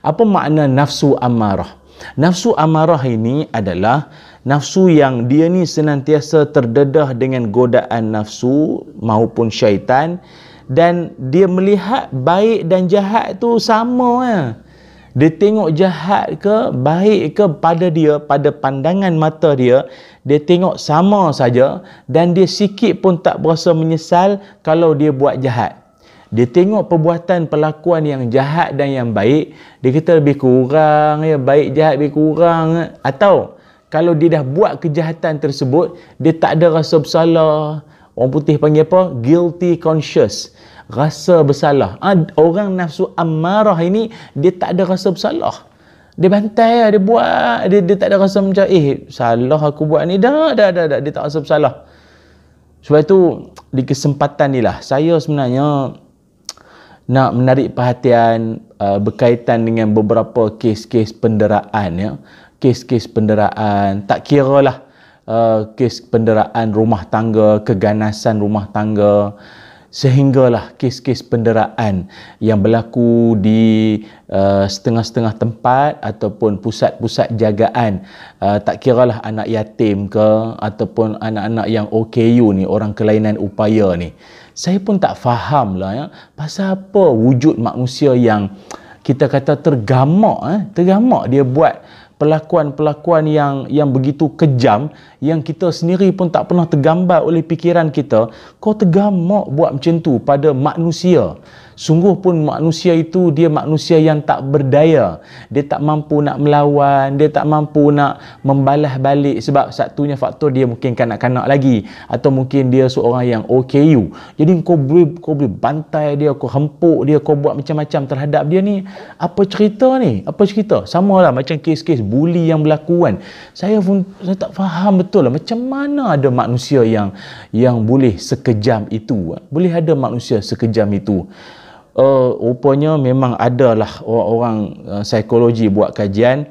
Apa makna nafsu amarah? Nafsu amarah ini adalah nafsu yang dia ni senantiasa terdedah dengan godaan nafsu maupun syaitan, dan dia melihat baik dan jahat tu sama ya. Dia tengok jahat ke baik ke pada dia, pada pandangan mata dia, dia tengok sama saja, dan dia sikit pun tak berasa menyesal kalau dia buat jahat. Dia tengok perbuatan perlakuan yang jahat dan yang baik, dia kata lebih kurang ya, baik jahat lebih kurang. Atau kalau dia dah buat kejahatan tersebut, dia tak ada rasa bersalah. Orang putih panggil apa? Guilty conscious. Rasa bersalah. Orang nafsu amarah ini, dia tak ada rasa bersalah. Dia bantai lah, dia buat. Dia tak ada rasa macam, salah aku buat ni. Dah. Dia tak rasa bersalah. Sebab itu, di kesempatan ni lah, saya sebenarnya nak menarik perhatian berkaitan dengan beberapa kes-kes penderaan. Ya. Kes-kes penderaan. Tak kira lah kes penderaan rumah tangga, keganasan rumah tangga, sehinggalah kes-kes penderaan yang berlaku di setengah-setengah tempat ataupun pusat-pusat jagaan. Tak kiralah anak yatim ke ataupun anak-anak yang OKU ni, orang kelainan upaya ni. Saya pun tak faham lah ya, pasal apa wujud manusia yang kita kata tergamak dia buat perlakuan-perlakuan yang begitu kejam, yang kita sendiri pun tak pernah tergambar oleh fikiran kita. Kau tergamak buat macam tu pada manusia. Sungguh pun manusia itu, dia manusia yang tak berdaya. Dia tak mampu nak melawan, dia tak mampu nak membalas balik, sebab satunya faktor dia mungkin kanak-kanak lagi, atau mungkin dia seorang yang OKU. Jadi kau boleh bantai dia, kau hempuk dia, kau buat macam-macam terhadap dia ni. Apa cerita ni? Apa cerita? Sama lah macam kes-kes buli yang berlaku kan. Saya tak faham betul lah macam mana ada manusia yang boleh sekejam itu. Boleh ada manusia sekejam itu. Rupanya memang adalah orang-orang psikologi buat kajian,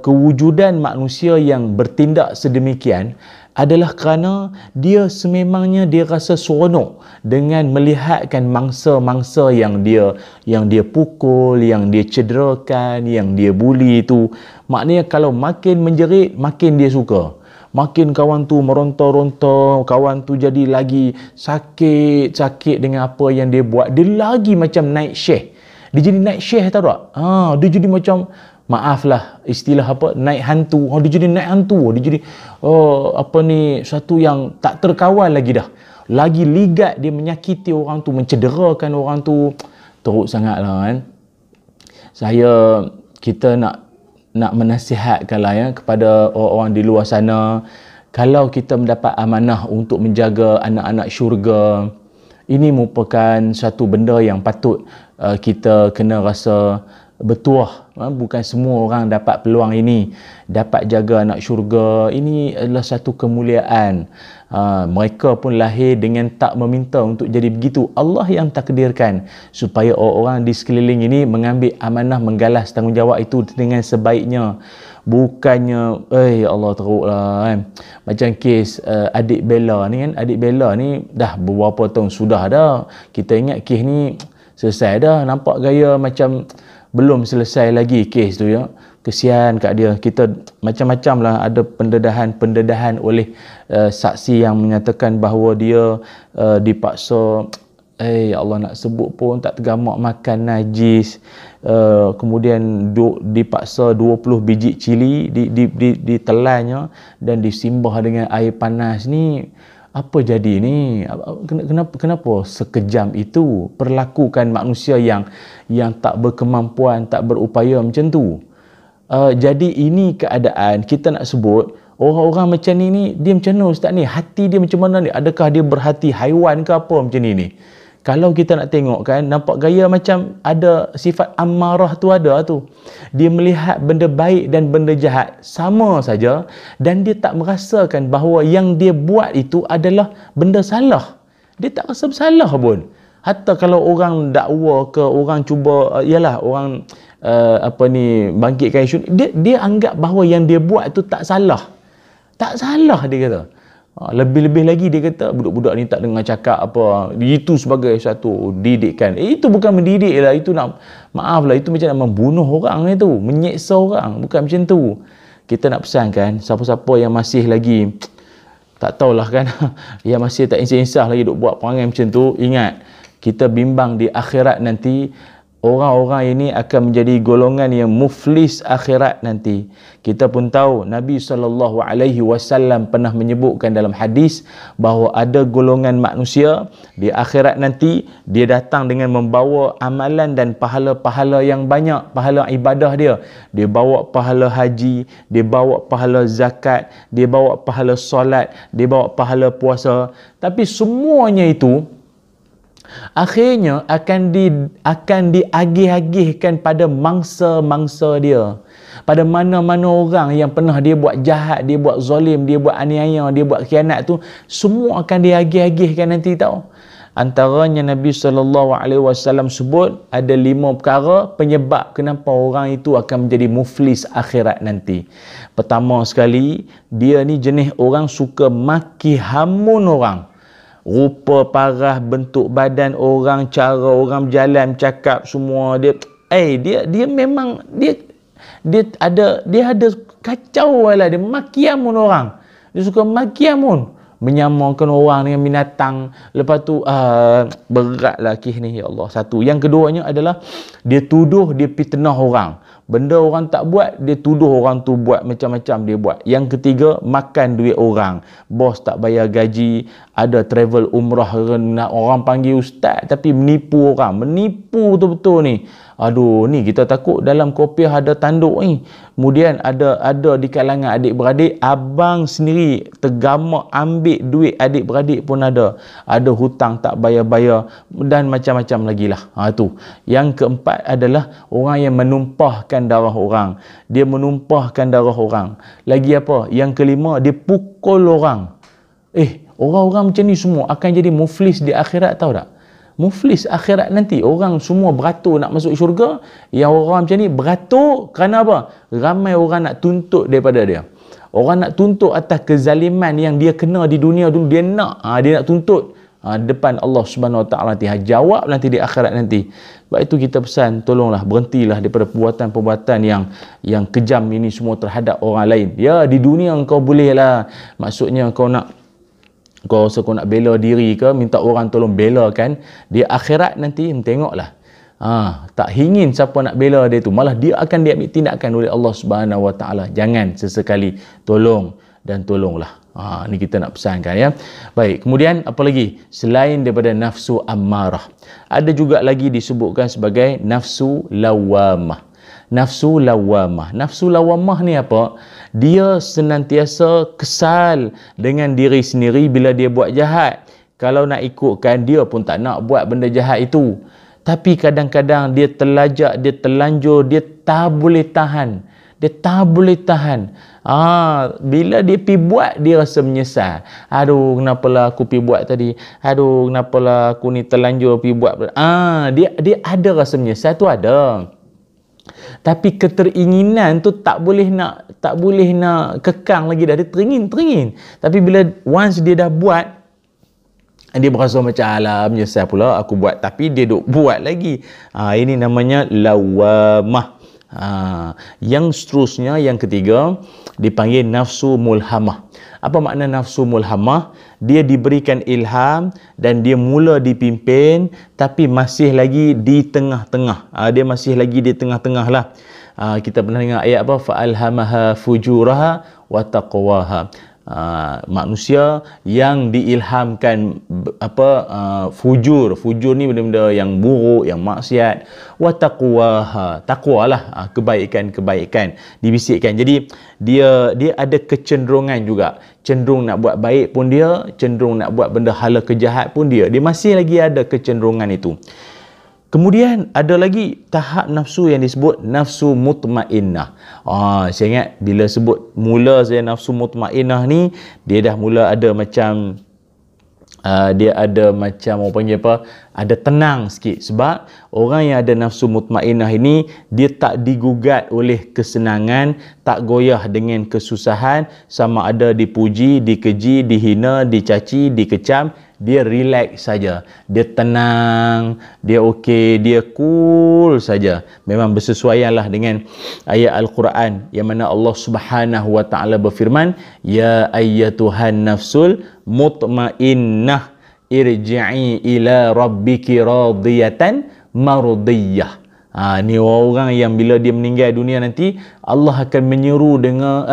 kewujudan manusia yang bertindak sedemikian adalah kerana dia sememangnya dia rasa seronok dengan melihatkan mangsa-mangsa yang dia pukul, yang dia cederakan, yang dia buli itu. Maknanya kalau makin menjerit, makin dia suka. Makin kawan tu meronta-ronta, kawan tu jadi lagi sakit dengan apa yang dia buat. Dia lagi macam naik syeh. Dia jadi naik syeh, tahu tak? Dia jadi macam, maaflah istilah apa, naik hantu. Dia jadi naik hantu. Dia jadi satu yang tak terkawal lagi dah. Lagi ligat dia menyakiti orang tu, mencederakan orang tu. Teruk sangatlah kan. Kita nak menasihatkanlah ya kepada orang-orang di luar sana, kalau kita mendapat amanah untuk menjaga anak-anak syurga, ini merupakan satu benda yang patut kita kena rasa bertuah. Bukan semua orang dapat peluang ini, dapat jaga anak syurga. Ini adalah satu kemuliaan. Mereka pun lahir dengan tak meminta untuk jadi begitu. Allah yang takdirkan supaya orang-orang di sekeliling ini mengambil amanah, menggalas tanggungjawab itu dengan sebaiknya. Bukannya Allah teruklah kan. Macam kes adik Bella ni kan. Adik Bella ni dah beberapa tahun sudah dah. Kita ingat kes ni selesai dah. Nampak gaya macam belum selesai lagi kes tu ya. Kesian kat dia. Kita macam-macam lah ada pendedahan oleh saksi yang menyatakan bahawa dia dipaksa, Allah nak sebut pun tak tergamak, makan najis, kemudian dipaksa 20 biji cili ditelannya dan disimbah dengan air panas. Ni apa jadi ni? Kenapa sekejam itu perlakukan manusia yang tak berkemampuan, tak berupaya macam tu? Jadi ini keadaan kita nak sebut orang-orang macam ni dia macam mana ustaz ni? Hati dia macam mana ni? Adakah dia berhati haiwan ke apa macam ni? Kalau kita nak tengok kan, nampak gaya macam ada sifat amarah tu ada tu. Dia melihat benda baik dan benda jahat sama saja, dan dia tak merasakan bahawa yang dia buat itu adalah benda salah. Dia tak rasa bersalah pun. Hatta kalau orang dakwa ke, orang cuba orang bangkitkan isu, dia anggap bahawa yang dia buat itu tak salah. Tak salah dia kata. Lebih-lebih lagi dia kata budak-budak ni tak dengar cakap apa, itu sebagai satu didikan. Itu bukan mendidik lah, itu nak, maaf lah, itu macam nak membunuh orang itu, menyeksa orang, bukan macam tu. Kita nak pesan kan, siapa-siapa yang masih lagi tak tahulah kan yang masih tak insaf-insaf lagi duk buat perangai macam tu, ingat, kita bimbang di akhirat nanti orang-orang ini akan menjadi golongan yang muflis akhirat nanti. Kita pun tahu Nabi SAW pernah menyebutkan dalam hadis bahawa ada golongan manusia di akhirat nanti, dia datang dengan membawa amalan dan pahala-pahala yang banyak, pahala ibadah dia. Dia bawa pahala haji, dia bawa pahala zakat, dia bawa pahala solat, dia bawa pahala puasa. Tapi semuanya itu akhirnya akan diagih-agihkan pada mangsa-mangsa dia, pada mana-mana orang yang pernah dia buat jahat, dia buat zalim, dia buat aniaya, dia buat khianat tu, semua akan diagih-agihkan nanti tau. Antaranya Nabi SAW sebut ada 5 perkara penyebab kenapa orang itu akan menjadi muflis akhirat nanti. Pertama sekali, dia ni jenis orang suka maki hamun orang. Rupa parah, bentuk badan orang, cara orang berjalan, cakap, semua dia memang dia ada kacau lah, dia makiamun orang. Dia suka makiamun, menyamakan orang dengan binatang. Lepas tu beratlah kisah ni, ya Allah. Satu. Yang keduanya adalah dia tuduh, dia fitnah orang. Benda orang tak buat, dia tuduh orang tu buat, macam-macam dia buat. Yang ketiga, makan duit orang. Bos tak bayar gaji, ada travel umrah, orang panggil ustaz tapi menipu orang. Menipu betul-betul ni. Aduh, ni kita takut dalam kopiah ada tanduk ni. Kemudian ada di kalangan adik-beradik, abang sendiri tergamak ambil duit adik-beradik pun ada. Ada hutang tak bayar-bayar dan macam-macam lagi lah. Tu. Yang keempat adalah orang yang menumpahkan darah orang. Dia menumpahkan darah orang. Lagi apa? Yang kelima, dia pukul orang. Orang-orang macam ni semua akan jadi muflis di akhirat, tahu tak? Muflis akhirat nanti, orang semua beratur nak masuk syurga. Yang orang macam ni beratur kerana apa? Ramai orang nak tuntut daripada dia. Orang nak tuntut atas kezaliman yang dia kena di dunia dulu, dia nak tuntut depan Allah Subhanahu Wa Taala nanti, jawab nanti di akhirat nanti. Sebab itu kita pesan, tolonglah berhentilah daripada perbuatan-perbuatan yang kejam ini semua terhadap orang lain. Ya, di dunia kau bolehlah, maksudnya kau rasa kau nak bela diri ke, minta orang tolong bela kan. Di akhirat nanti tengoklah, tak ingin siapa nak bela dia tu, malah dia akan diambil tindakan oleh Allah Subhanahu Wa Taala. Jangan sesekali, tolong dan tolonglah. Ni kita nak pesankan ya. Baik, kemudian apa lagi selain daripada nafsu ammarah? Ada juga lagi disebutkan sebagai nafsu lawamah. Nafsu lawamah. Nafsu lawamah ni apa? Dia senantiasa kesal dengan diri sendiri bila dia buat jahat. Kalau nak ikutkan, dia pun tak nak buat benda jahat itu. Tapi kadang-kadang dia terlajak, dia terlanjur, dia tak boleh tahan. Dia tak boleh tahan. Bila dia pergi buat, dia rasa menyesal. Aduh, kenapalah aku pergi buat tadi? Aduh, kenapalah aku ni terlanjur pergi buat? Dia ada rasa menyesal tu, ada. Tapi keteringinan tu tak boleh nak kekang lagi dah. Dia teringin. Tapi bila once dia dah buat, dia berasa macam alah, menyesal pula aku buat, tapi dia duk buat lagi. Ini namanya lawamah. Yang seterusnya, yang ketiga, dipanggil nafsu mulhamah. Apa makna nafsu mulhamah? Dia diberikan ilham dan dia mula dipimpin, tapi masih lagi di tengah-tengah. Dia masih lagi di tengah-tengah lah. Kita pernah dengar ayat apa? Fa'alhamaha fujuraha wa taqwaha. Manusia yang diilhamkan fujur ni benda-benda yang buruk, yang maksiat, wa taqwaha, taqwalah, kebaikan dibisikkan. Jadi dia ada kecenderungan juga, cenderung nak buat baik pun dia, cenderung nak buat benda hala kejahat pun dia masih lagi ada kecenderungan itu. Kemudian ada lagi tahap nafsu yang disebut nafsu mutmainnah. Saya ingat bila sebut mula saya nafsu mutmainnah ni, dia dah mula ada macam orang panggil apa? ada tenang sikit. Sebab orang yang ada nafsu mutmainnah ini, dia tak digugat oleh kesenangan, tak goyah dengan kesusahan, sama ada dipuji, dikeji, dihina, dicaci, dikecam, dia relax saja. Dia tenang, dia okey, dia cool saja. Memang bersesuaianlah dengan ayat Al-Quran yang mana Allah Subhanahu wa taala berfirman, ya ayyatuhan nafsul mutmainnah irji'i ila rabbiki radiyatan mardiyah. Ni orang yang bila dia meninggal dunia nanti, Allah akan menyeru dengan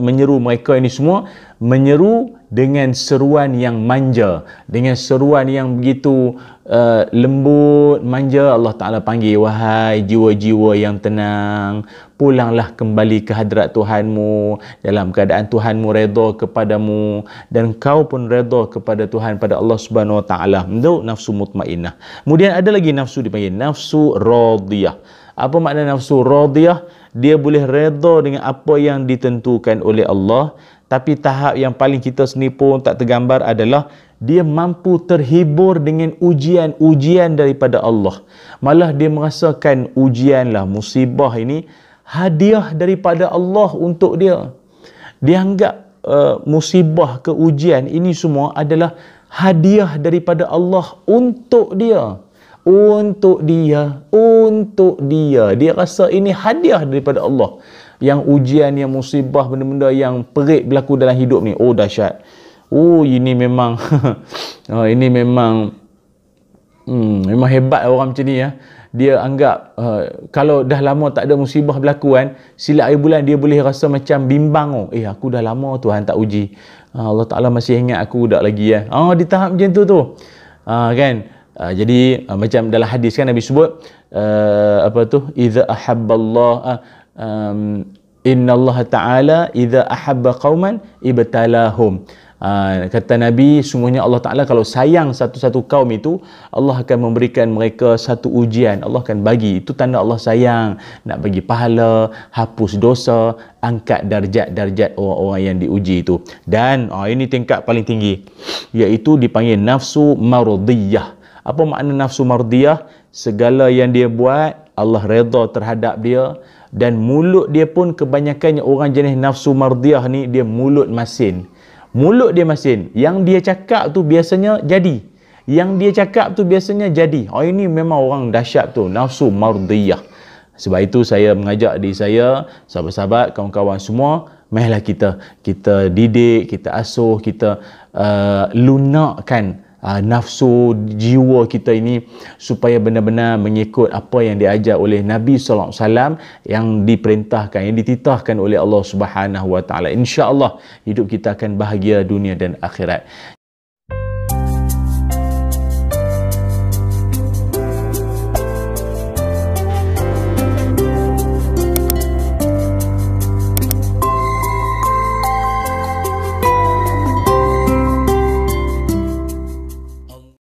menyeru mereka ini semua, menyeru dengan seruan yang manja, dengan seruan yang begitu lembut, manja. Allah Ta'ala panggil, wahai jiwa-jiwa yang tenang, pulanglah kembali ke hadrat Tuhanmu dalam keadaan Tuhanmu redha kepadamu dan kau pun redha kepada Tuhan, pada Allah Subhanahu Wa Ta'ala. Itu nafsu mutmainnah. Kemudian ada lagi nafsu dipanggil nafsu radiyah. Apa makna nafsu radiyah? Dia boleh redha dengan apa yang ditentukan oleh Allah. Tapi tahap yang paling kita sendiri pun tak tergambar adalah dia mampu terhibur dengan ujian-ujian daripada Allah. Malah dia merasakan ujianlah, musibah ini hadiah daripada Allah untuk dia. Dia anggap musibah ke ujian ini semua adalah hadiah daripada Allah untuk dia. Untuk dia. Dia rasa ini hadiah daripada Allah. Yang ujian, yang musibah, benda-benda yang perit berlaku dalam hidup ni, oh dahsyat. Oh, ini memang ini memang memang hebat orang macam ni ya. Dia anggap kalau dah lama tak ada musibah berlaku kan, silap akhir bulan dia boleh rasa macam bimbang. Aku dah lama Tuhan tak uji. Allah Ta'ala masih ingat aku tak lagi ya. Di tahap macam tu kan. Jadi macam dalam hadis kan Nabi sebut idza ahabballah inna Allah Ta'ala idza ahabba qauman ibtalahum. Kata Nabi, sungguhnya Allah Ta'ala kalau sayang satu-satu kaum itu, Allah akan memberikan mereka satu ujian. Allah akan bagi, itu tanda Allah sayang, nak bagi pahala, hapus dosa, angkat darjat-darjat orang-orang yang diuji itu. Dan ini tingkat paling tinggi, iaitu dipanggil nafsu mardiyah. Apa makna nafsu mardiyah? Segala yang dia buat, Allah redha terhadap dia. Dan mulut dia pun, kebanyakannya orang jenis nafsu mardiyah ni, dia mulut masin. Mulut dia masin. Yang dia cakap tu biasanya jadi. Yang dia cakap tu biasanya jadi. Ini memang orang dahsyat tu, nafsu mardiyah. Sebab itu saya mengajak diri saya, sahabat-sahabat, kawan-kawan semua, marilah kita didik, kita asuh, kita lunakkan nafsu jiwa kita ini supaya benar-benar mengikut apa yang diajar oleh Nabi sallallahu alaihi wasallam, yang diperintahkan, yang dititahkan oleh Allah Subhanahu wa taala. Insya-Allah hidup kita akan bahagia dunia dan akhirat.